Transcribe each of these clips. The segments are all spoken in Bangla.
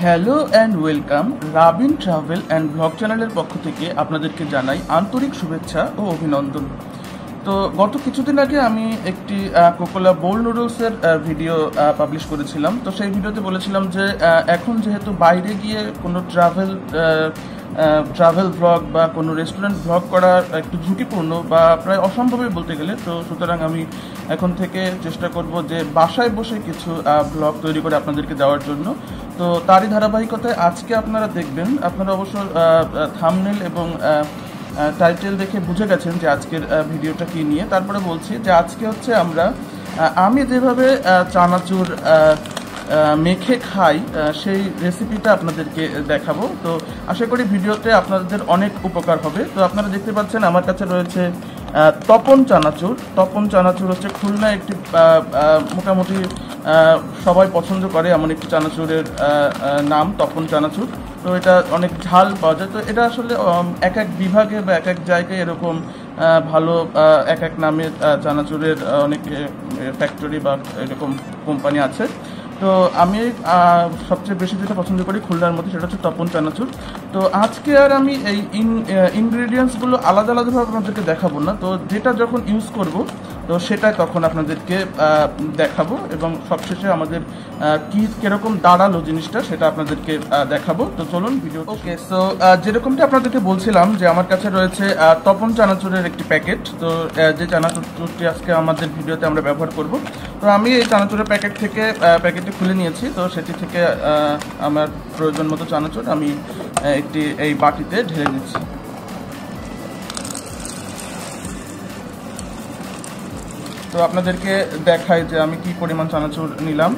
Hello and welcome Rabin travel and blog চ্যানেলের পক্ষ থেকে আপনাদেরকে জানাই আন্তরিক শুভেচ্ছা ও অভিনন্দন। তো গত কিছুদিন আগে আমি একটি কোকোলা বোল নুডলসের ভিডিও পাবলিশ করেছিলাম। তো সেই ভিডিওতে বলেছিলাম যে এখন যেহেতু বাইরে গিয়ে কোনো ট্রাভেল ব্লগ বা কোনো রেস্টুরেন্ট ব্লগ করা একটু ঝুঁকিপূর্ণ বা প্রায় অসম্ভবই বলতে গেলে, তো সুতরাং আমি এখন থেকে চেষ্টা করব যে বাসায় বসে কিছু ব্লগ তৈরি করে আপনাদেরকে দেওয়ার জন্য। তো তারই ধারাবাহিকতায় আজকে আপনারা দেখবেন, আপনারা অবশ্য থাম্বনেল এবং টাইটেল দেখে বুঝে গেছেন যে আজকের ভিডিওটা কী নিয়ে। তারপরে বলছি যে আজকে হচ্ছে আমি যেভাবে চানাচুর মেখে খাই সেই রেসিপিটা আপনাদেরকে দেখাবো। তো আশা করি ভিডিওতে আপনাদের অনেক উপকার হবে। তো আপনারা দেখতে পাচ্ছেন আমার কাছে রয়েছে তপন চানাচুর। তপন চানাচুর হচ্ছে খুলনা একটি মোটামুটি সবাই পছন্দ করে এমন একটি চানাচুরের নাম তপন চানাচুর। তো এটা অনেক ঝাল পাওয়া যায়। তো এটা আসলে এক এক বিভাগে বা এক এক জায়গায় এরকম ভালো এক এক নামের চানাচুরের অনেক ফ্যাক্টরি বা এরকম কোম্পানি আছে। তো আমি সবচেয়ে বেশি যেটা পছন্দ করি খুলনার মধ্যে সেটা হচ্ছে তপন চানাচুর। তো আজকে আর আমি এই ইনগ্রেডিয়েন্টসগুলো আলাদা আলাদাভাবে আপনাদেরকে দেখাবো না। তো যেটা যখন ইউজ করব তো সেটাই তখন আপনাদেরকে দেখাবো এবং সবশেষে আমাদের কীরকম দাঁড়ালো জিনিসটা সেটা আপনাদেরকে দেখাবো। তো চলুন ভিডিও। ওকে, সো যেরকমটা আপনাদেরকে বলছিলাম যে আমার কাছে রয়েছে তপন চানাচুরের একটি প্যাকেট। তো যে চানাচুরটি আজকে আমাদের ভিডিওতে আমরা ব্যবহার করব। তো আমি এই চানাচুরের প্যাকেটটি খুলে নিয়েছি। তো সেটি থেকে আমার প্রয়োজন মতো চানাচুর আমি এই বাটিতে ঢেলে দিচ্ছি। তো আপনাদেরকে দেখাই যে আমি কি পরিমাণ চানাচুর নিলাম।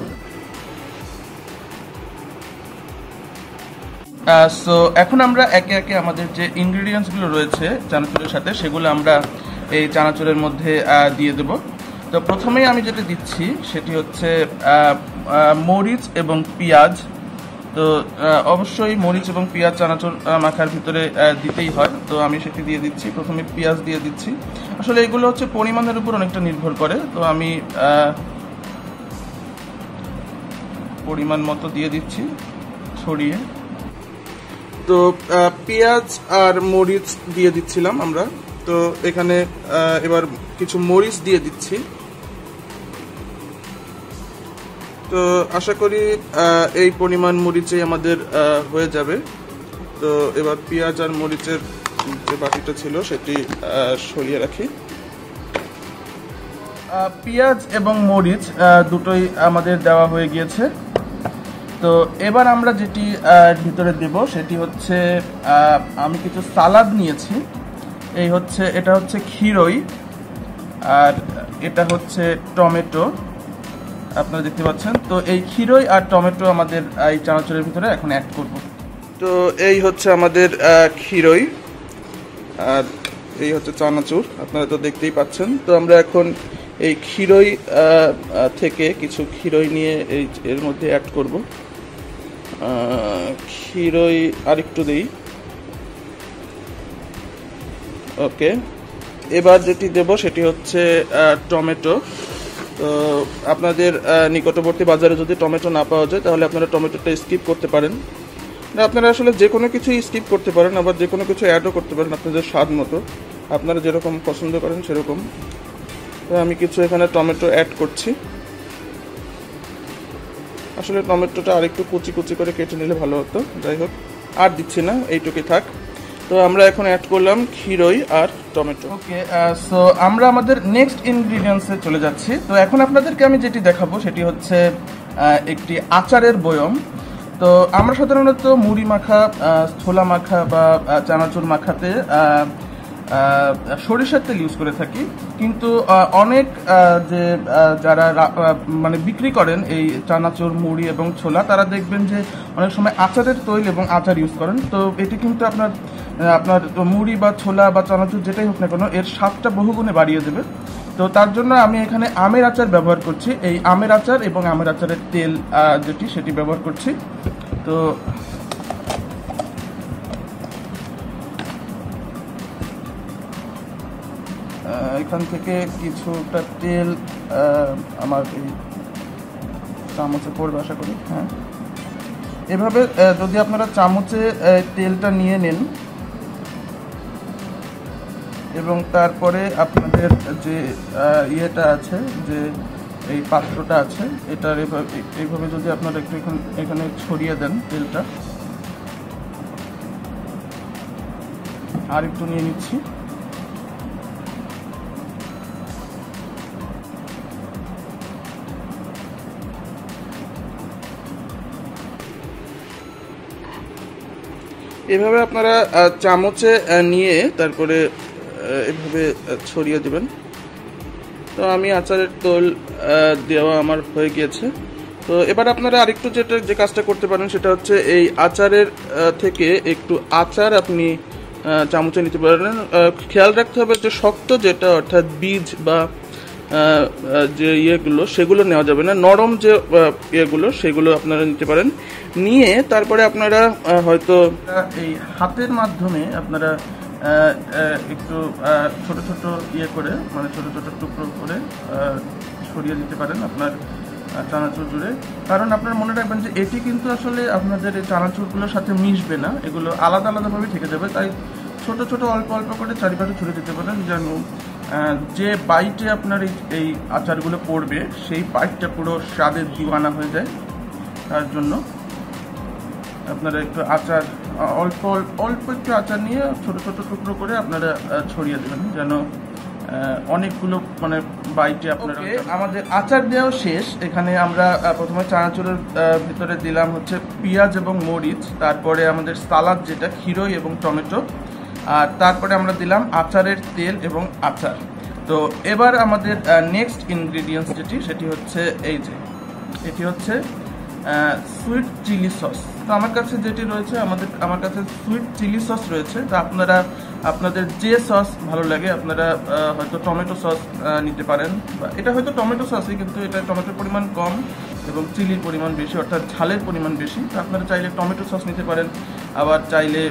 সো এখন আমরা একে একে আমাদের যে ইনগ্রিডিয়েন্টসগুলো রয়েছে চানাচুরের সাথে সেগুলো আমরা এই চানাচুরের মধ্যে দিয়ে দেব। তো প্রথমেই আমি যেটা দিচ্ছি সেটি হচ্ছে মরিচ এবং পেঁয়াজ। তো অবশ্যই মরিচ এবং পেঁয়াজ চানাচুর মাখার ভিতরে দিতেই হয়। তো আমি সেটি দিয়ে দিচ্ছি। প্রথমে পেঁয়াজ দিয়ে দিচ্ছি। আসলে এগুলো হচ্ছে পরিমাণের উপর অনেকটা নির্ভর করে। তো আমি পরিমাণ মতো দিয়ে দিচ্ছি ছড়িয়ে। তো পেঁয়াজ আর মরিচ দিয়ে দিচ্ছিলাম আমরা। তো এখানে এবার কিছু মরিচ দিয়ে দিচ্ছি। তো আশা করি এই পরিমাণ মরিচেই আমাদের হয়ে যাবে। তো এবার পেঁয়াজ আর মরিচের যে বাটিটা ছিল সেটি সরিয়ে রাখি। পেঁয়াজ এবং মরিচ দুটোই আমাদের দেওয়া হয়ে গিয়েছে। তো এবার আমরা যেটি ভিতরে দেব সেটি হচ্ছে আমি কিছু সালাদ নিয়েছি। এটা হচ্ছে খিরই আর এটা হচ্ছে টমেটো, আপনারা দেখতে পাচ্ছেন। তো এই খিরই আর টমেটো আমাদের এই চানাচুরের ভিতরে এখন অ্যাড করব। তো এই হচ্ছে আমাদের খিরই আর এই হচ্ছে চানাচুর, আপনারা তো দেখতেই পাচ্ছেন। তো আমরা এখন এই খিরই থেকে কিছু খিরই নিয়ে এর মধ্যে অ্যাড করব। খিরই আরেকটু দিই। ওকে, এবার যেটি দেব সেটি হচ্ছে টমেটো। তো আপনাদের নিকটবর্তী বাজারে যদি টমেটো না পাওয়া যায় তাহলে আপনারা টমেটোটা স্কিপ করতে পারেন। আপনারা আসলে যে কোনো কিছুই স্কিপ করতে পারেন, আবার যে কোনো কিছু অ্যাডও করতে পারেন আপনাদের স্বাদ মতো, আপনারা যেরকম পছন্দ করেন সেরকম। তো আমি কিছু এখানে টমেটো অ্যাড করছি। আসলে টমেটোটা আরেকটু কুচি কুচি করে কেটে নিলে ভালো হতো। যাই হোক, আর দিচ্ছি না, এইটুকুই থাক। তো আমরা এখন অ্যাড করলাম খিরই আর টমেটো। ওকে, সো আমরা আমাদের নেক্সট ইনগ্রিডিয়েন্টসে চলে যাচ্ছি। তো এখন আপনাদেরকে আমি যেটি দেখাবো সেটি হচ্ছে একটি আচারের বয়ম। তো আমরা সাধারণত মুড়ি মাখা, ছোলা মাখা বা চানাচুর মাখাতে সরিষার তেল ইউজ করে থাকি। কিন্তু অনেক যারা মানে বিক্রি করেন এই চানাচুর, মুড়ি এবং ছোলা, তারা দেখবেন যে অনেক সময় আচারের তৈল এবং আচার ইউজ করেন। তো এটি কিন্তু আপনার মুড়ি বা ছোলা বা চানাচুর যেটাই হোক না কেন এর স্বাদটা বহুগুণে বাড়িয়ে দেবে। তো তার জন্য আমি এখানে আমের আচার ব্যবহার করছি। এই আমের আচার এবং আমের আচারের তেল সেটি ব্যবহার করছি। তো এখান থেকে কিছুটা তেল আমার এই চামচে পড়বে আশা করি। হ্যাঁ, এভাবে যদি আপনারা চামচে তেলটা নিয়ে নেন এবং তারপরে আপনাদের যে ইয়েটা আছে, যে এই পাত্রটা আছে, এটা এইভাবে যদি আপনারা একটু এখানে ছড়িয়ে দেন তেলটা, আর একটু নিয়ে নিচ্ছি। এভাবে আপনারা চামচে নিয়ে তারপরে এভাবে ছড়িয়ে দেবেন। তো আমি আচারের তোল দেওয়া আমার হয়ে গিয়েছে। তো এবার আপনারা আরেকটু যে কাজটা করতে পারেন সেটা হচ্ছে এই আচারের থেকে একটু আচার আপনি চামচে নিতে পারেন। খেয়াল রাখতে হবে যে শক্ত যেটা, অর্থাৎ বীজ বা যে ইয়েগুলো সেগুলো নেওয়া যাবে না, নরম যে ইয়েগুলো সেগুলো আপনারা নিতে পারেন। নিয়ে তারপরে আপনারা হয়তো এই হাতের মাধ্যমে আপনারা একটু ছোট ছোট ইয়ে করে, মানে ছোট ছোট টুকরো করে ছড়িয়ে দিতে পারেন আপনার চানাচুর জুড়ে। কারণ আপনারা মনে রাখবেন যে এটি কিন্তু আসলে আপনাদের এই চানাচুরগুলোর সাথে মিশবে না, এগুলো আলাদা আলাদাভাবে থেকে যাবে। তাই ছোট ছোট অল্প অল্প করে চারিপাশে ছড়িয়ে দিতে পারেন, যেন যে বাইটে আপনার এই আচারগুলো পড়বে সেই বাইটটা পুরো স্বাদের দিওয়ানা হয়ে যায়। তার জন্য আপনারা একটু আচার অল্প একটু আচার নিয়ে ছোট ছোট টুকরো করে আপনারা ছড়িয়ে দেবেন, যেন অনেকগুলো মানে বাইটে আপনারা। আমাদের আচার দেওয়া শেষ। এখানে আমরা প্রথমে চানাচুরের ভিতরে দিলাম হচ্ছে পেঁয়াজ এবং মরিচ, তারপরে আমাদের সালাদ যেটা ক্ষীরই এবং টমেটো, আর তারপরে আমরা দিলাম আচারের তেল এবং আচার। তো এবার আমাদের নেক্সট ইনগ্রিডিয়েন্টস সেটি হচ্ছে এটি হচ্ছে সুইট চিলি সস। তো আমার কাছে যেটি রয়েছে, আমার কাছে সুইট চিলি সস রয়েছে। তো আপনারা আপনাদের যে সস ভালো লাগে, আপনারা হয়তো টমেটো সস নিতে পারেন, বা এটা হয়তো টমেটো সসই, কিন্তু এটা টমেটোর পরিমাণ কম এবং চিলির পরিমাণ বেশি, অর্থাৎ ঝালের পরিমাণ বেশি। তো আপনারা চাইলে টমেটো সস নিতে পারেন, আবার চাইলে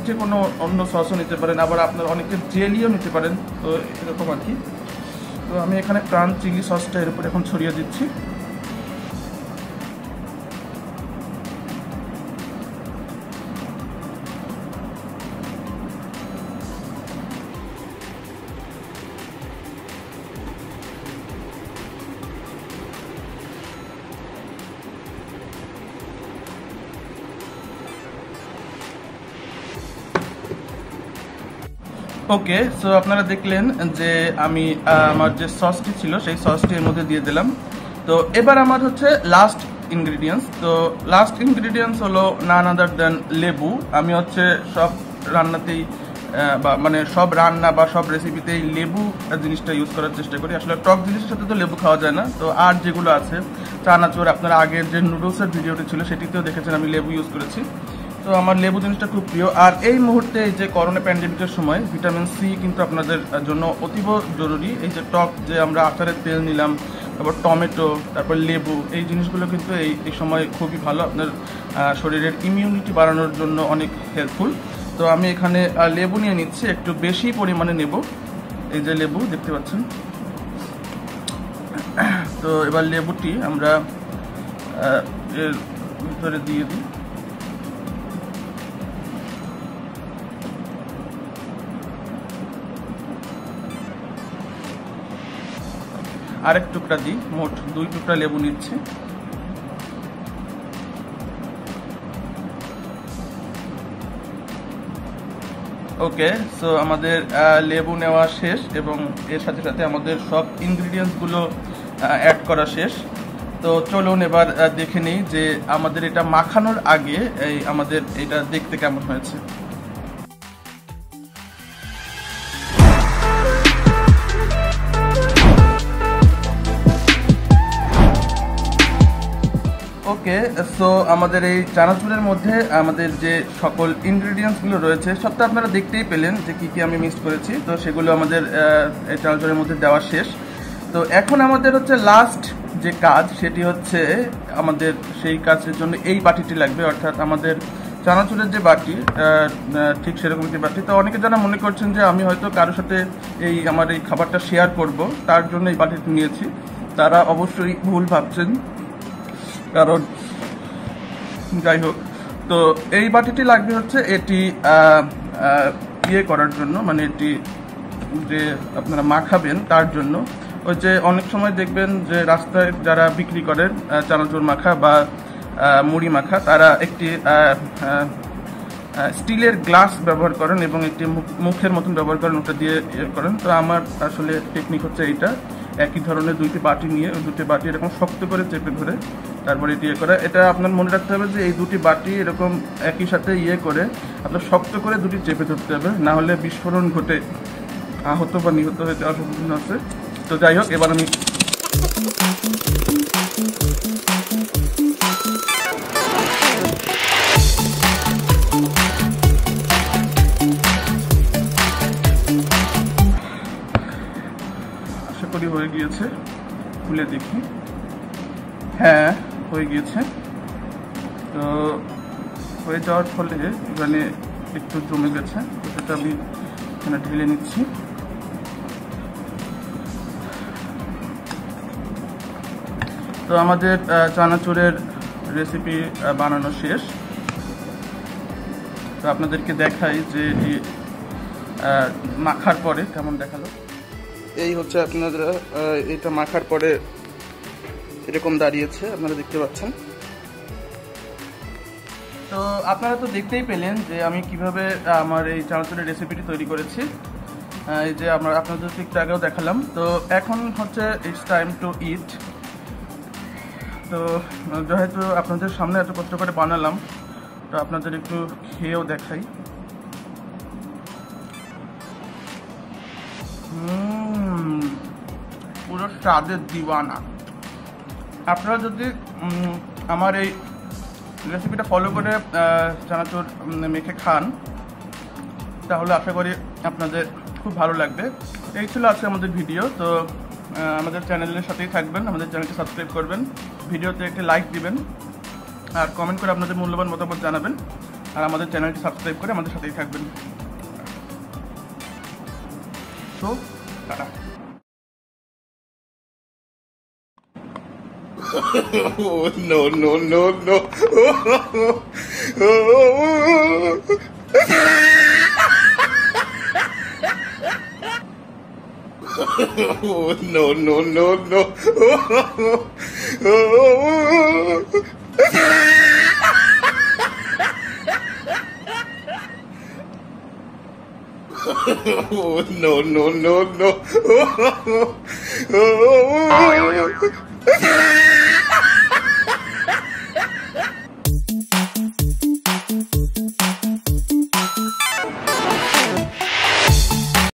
যে কোনো অন্য সসও নিতে পারেন, আবার আপনারা অনেকে জেলিও নিতে পারেন। তো এরকম আর কি। তো আমি এখানে প্রাণ চিলি সসটা এর উপর এখন ছড়িয়ে দিচ্ছি। ওকে, সো আপনারা দেখলেন যে আমি আমার যে সসটি ছিল সেই সসটি এর মধ্যে দিয়ে দিলাম। তো এবার আমার হচ্ছে লাস্ট ইনগ্রিডিয়েন্টস। তো লাস্ট ইনগ্রিডিয়েন্টস হলো নান আদার দেন লেবু। আমি হচ্ছে সব রান্নাতেই মানে সব রান্না বা সব রেসিপিতেই লেবু জিনিসটা ইউজ করার চেষ্টা করি। আসলে টক জিনিসের সাথে তো লেবু খাওয়া যায় না। তো আর যেগুলো আছে চানাচুর, আপনারা আগের যে নুডলসের ভিডিওটি ছিল সেটিতেও দেখেছেন আমি লেবু ইউজ করেছি। তো আমার লেবু জিনিসটা খুব প্রিয়। আর এই মুহূর্তে এই যে করোনা প্যান্ডেমিকের সময় ভিটামিন সি কিন্তু আপনাদের জন্য অতীব জরুরি। এই যে টক যে আমরা আচারের তেল নিলাম, তারপর টমেটো, তারপর লেবু, এই জিনিসগুলো কিন্তু এই সময় খুবই ভালো, আপনার শরীরের ইমিউনিটি বাড়ানোর জন্য অনেক হেল্পফুল। তো আমি এখানে লেবু নিয়ে নিচ্ছি, একটু বেশি পরিমাণে নেব। এই যে লেবু দেখতে পাচ্ছেন। তো এবার লেবুটি আমরা এর ভিতরে দিয়ে দিই। আরেক টুকরা দিই, মোট 2 টুকরা লেবু নিচ্ছি। ওকে, সো আমাদের লেবু নেওয়া শেষ এবং এর সাথে সাথে আমাদের সব ইনগ্রিডিয়েন্টসগুলো অ্যাড করা শেষ। তো চলুন এবার দেখে নিই যে আমাদের এটা মাখানোর আগে আমাদের এটা দেখতে কেমন হয়েছে। ওকে, সো আমাদের এই চানাচুরের মধ্যে আমাদের যে সকল ইনগ্রিডিয়েন্টসগুলো রয়েছে সবটা আপনারা দেখতেই পেলেন যে কী কী আমি মিক্স করেছি। তো সেগুলো আমাদের এই চানাচুরের মধ্যে দেওয়া শেষ। তো এখন আমাদের হচ্ছে লাস্ট যে কাজ, সেটি হচ্ছে আমাদের সেই কাজের জন্য এই বাটিটি লাগবে, অর্থাৎ আমাদের চানাচুরের যে বাটি, ঠিক সেরকম একটি বাটি। তো অনেকে যারা মনে করছেন যে আমি হয়তো কারোর সাথে আমার এই খাবারটা শেয়ার করব, তার জন্য এই বাটিটি নিয়েছি, তারা অবশ্যই ভুল ভাবছেন। কারণ যাই হোক, তো এই বাটিটি লাগবে হচ্ছে এটি ইয়ে করার জন্য, মানে এটি যে আপনারা মাখাবেন তার জন্য। ওই যে অনেক সময় দেখবেন যে রাস্তায় যারা বিক্রি করেন চানাচুর মাখা বা মুড়ি মাখা, তারা একটি স্টিলের গ্লাস ব্যবহার করেন এবং একটি মুখের মতন ব্যবহার করেন, ওটা দিয়ে ইয়ে করেন। তো আমার আসলে টেকনিক হচ্ছে এইটা, একই ধরনের দুইটি বাটি নিয়ে ওই দুটি বাটি এরকম শক্ত করে চেপে ধরে তারপরে এটি ইয়ে করা। এটা আপনার মনে রাখতে হবে যে এই দুটি বাটি এরকম একই সাথে ইয়ে করে আপনার শক্ত করে দুটি চেপে ধরতে হবে, না হলে বিস্ফোরণ ঘটে আহত বা নিহত হয়ে যাওয়ার সম্ভাবনা আছে। তো যাই হোক, এবার আমি আশা করি হয়ে গিয়েছে, খুলে দেখি। হ্যাঁ, হয়ে গিয়েছে। তো হয়ে যাওয়ার ফলে এখানে একটু জমে গেছে, তো সেটা আমি এখানে ঢেলে নিচ্ছি। তো আমাদের চানাচুরের রেসিপি বানানো শেষ। তো আপনাদেরকে দেখাই যে মাখার পরে কেমন দেখালো। এই হচ্ছে আপনারা এটা মাখার পরে এরকম দাঁড়িয়েছে, আপনারা দেখতে পাচ্ছেন। তো আপনারা তো দেখতেই পেলেন যে আমি কিভাবে আমার এই চানাচুরের রেসিপিটি তৈরি করেছি, এই যে আপনাদের একটু আগেও দেখালাম। তো এখন হচ্ছে ইটস টাইম টু ইট। তো যেহেতু আপনাদের সামনে এত কষ্ট করে বানালাম, তো আপনাদের একটু খেয়েও দেখাই। পুরো স্বাদের দিওয়ানা। আপনারা যদি আমার এই রেসিপিটা ফলো করে চানাচুর মেখে খান, তাহলে আশা করি আপনাদের খুব ভালো লাগবে। এই ছিল আজকে আমাদের ভিডিও। তো আমাদের চ্যানেলের সাথেই থাকবেন, আমাদের চ্যানেলটি সাবস্ক্রাইব করবেন, ভিডিওতে একটি লাইক দিবেন, আর কমেন্ট করে আপনাদের মূল্যবান মতামত জানাবেন, আর আমাদের চ্যানেলটি সাবস্ক্রাইব করে আমাদের সাথেই থাকবেন। তো tata. Oh, no, no, no, no. Oh, no, no, no, no. Oh, no, no, no, no.